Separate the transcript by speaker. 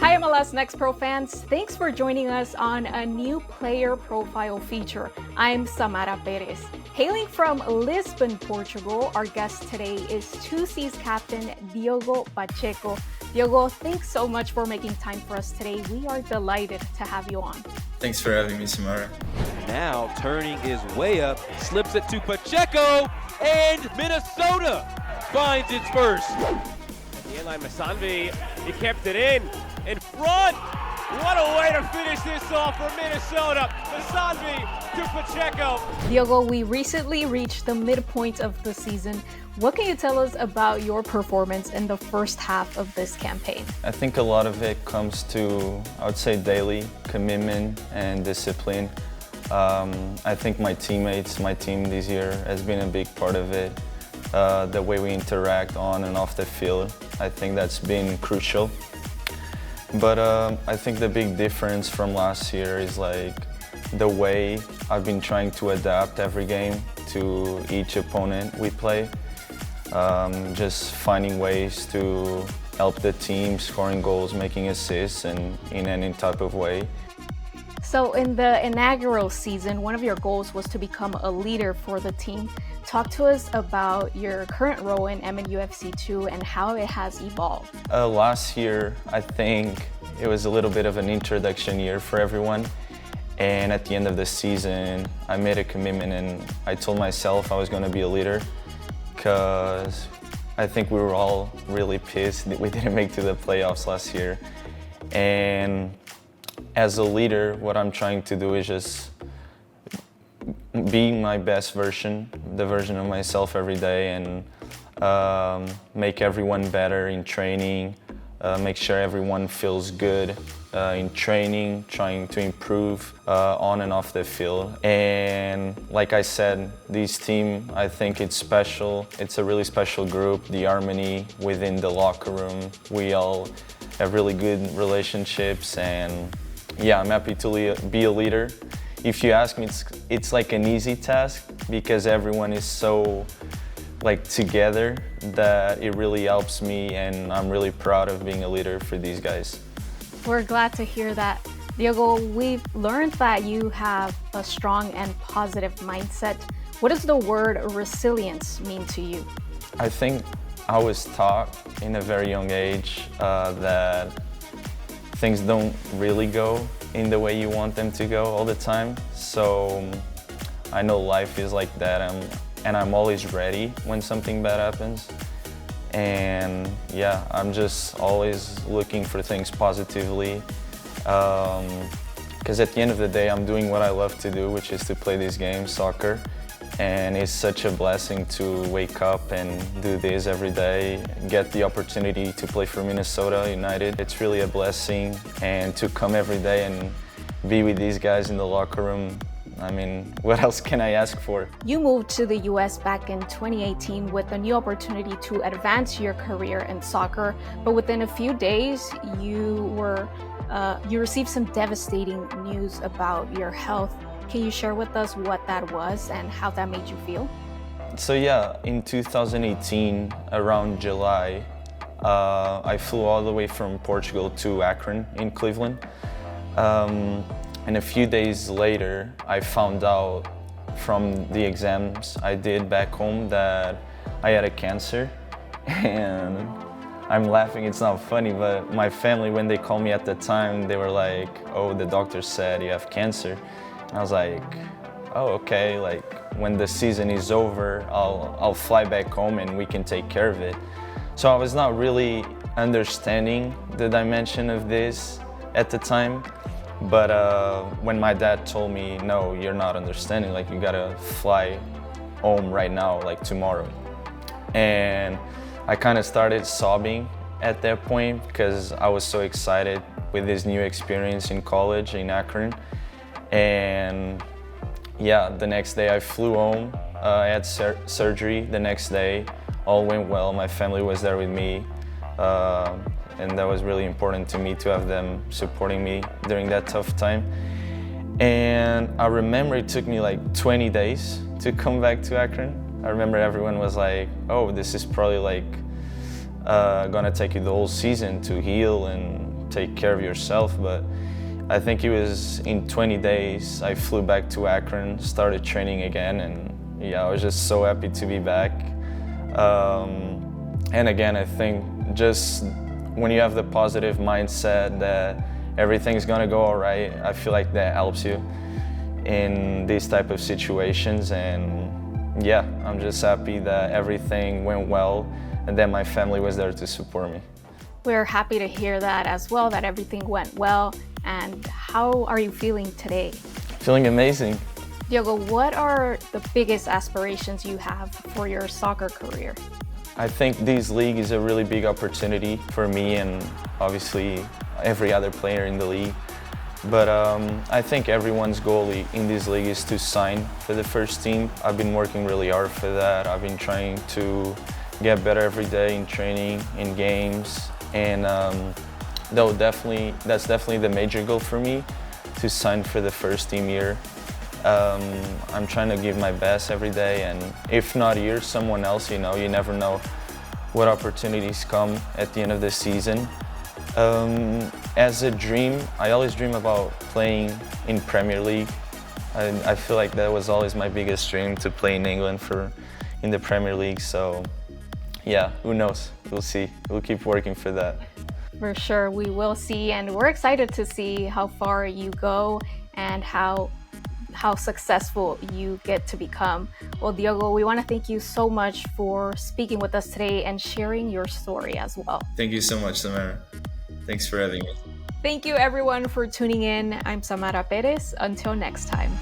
Speaker 1: Hi, MLS Next Pro fans. Thanks for joining us on a new player profile feature. I'm Samara Perez. Hailing from Lisbon, Portugal, our guest today is 2C's captain Diogo Pacheco. Diogo, thanks so much for making time for us today. We are delighted to have you on.
Speaker 2: Thanks for having me, Samara.
Speaker 3: Now turning his way up, slips it to Pacheco, and Minnesota finds its first.
Speaker 4: The inline Masanvi, he kept it in front. What a way to finish this off for Minnesota. Masanvi to Pacheco.
Speaker 1: Diogo, we recently reached the midpoint of the season. What can you tell us about your performance in the first half of this campaign?
Speaker 2: I think a lot of it comes to, I would say, daily commitment and discipline. I think my teammates, my team this year has been a big part of it. The way we interact on and off the field, I think that's been crucial. But I think the big difference from last year is like the way I've been trying to adapt every game to each opponent we play. Just finding ways to help the team, scoring goals, making assists, and in any type of way.
Speaker 1: So in the inaugural season, one of your goals was to become a leader for the team. Talk to us about your current role in MNUFC 2 and how it has evolved.
Speaker 2: Last year, I think it was a little bit of an introduction year for everyone. And at the end of the season, I made a commitment and I told myself I was going to be a leader, because I think we were all really pissed that we didn't make to the playoffs last year. And as a leader, what I'm trying to do is just be my best version, the version of myself every day, and make everyone better in training, make sure everyone feels good in training, trying to improve on and off the field. And like I said, this team, I think it's special. It's a really special group, the harmony within the locker room. We all have really good relationships, and yeah, I'm happy to be a leader. If you ask me, it's like an easy task because everyone is so like together that it really helps me, and I'm really proud of being a leader for these guys.
Speaker 1: We're glad to hear that. Diogo, we've learned that you have a strong and positive mindset. What does the word resilience mean to you?
Speaker 2: I think I was taught in a very young age that things don't really go in the way you want them to go all the time. So I know life is like that, and I'm always ready when something bad happens. And yeah, I'm just always looking for things positively. Because at the end of the day, I'm doing what I love to do, which is to play this game, soccer. And it's such a blessing to wake up and do this every day, get the opportunity to play for Minnesota United. It's really a blessing, and to come every day and be with these guys in the locker room, I mean, what else can I ask for?
Speaker 1: You moved to the US back in 2018 with a new opportunity to advance your career in soccer, but within a few days, you received some devastating news about your health. Can you share with us what that was and how that made you feel?
Speaker 2: So yeah, in 2018, around July, I flew all the way from Portugal to Akron in Cleveland. And a few days later, I found out from the exams I did back home that I had a cancer. And I'm laughing, it's not funny, but my family, when they called me at the time, they were like, "Oh, the doctor said you have cancer." And I was like, "Oh, okay, like when the season is over, I'll fly back home and we can take care of it." So I was not really understanding the dimension of this at the time. But when my dad told me, "No, you're not understanding, like you gotta fly home right now, like tomorrow." And I kind of started sobbing at that point because I was so excited with this new experience in college in Akron. And yeah, the next day I flew home. I had surgery the next day. All went well. My family was there with me. And that was really important to me to have them supporting me during that tough time. And I remember it took me like 20 days to come back to Akron. I remember everyone was like, "Oh, this is probably like gonna take you the whole season to heal and take care of yourself. But I think it was in 20 days I flew back to Akron, started training again, and yeah, I was just so happy to be back. And again, I think just when you have the positive mindset that everything's gonna go all right, I feel like that helps you in these type of situations. And yeah, I'm just happy that everything went well and that my family was there to support me.
Speaker 1: We're happy to hear that as well, that everything went well. And how are you feeling today?
Speaker 2: Feeling amazing.
Speaker 1: Diogo, what are the biggest aspirations you have for your soccer career?
Speaker 2: I think this league is a really big opportunity for me and obviously every other player in the league. But I think everyone's goal in this league is to sign for the first team. I've been working really hard for that. I've been trying to get better every day in training, in games, and that's definitely the major goal for me, to sign for the first team here. I'm trying to give my best every day, and if not here, someone else, you never know what opportunities come at the end of the season. As a dream, I always dream about playing in Premier League. I feel like that was always my biggest dream, to play in England in the Premier League. So yeah, who knows? We'll see. We'll keep working for that.
Speaker 1: For sure, we will see, and we're excited to see how far you go and how successful you get to become. Well, Diogo, we want to thank you so much for speaking with us today and sharing your story as well.
Speaker 2: Thank you so much, Samara. Thanks for having me.
Speaker 1: Thank you everyone for tuning in. I'm Samara Perez. Until next time.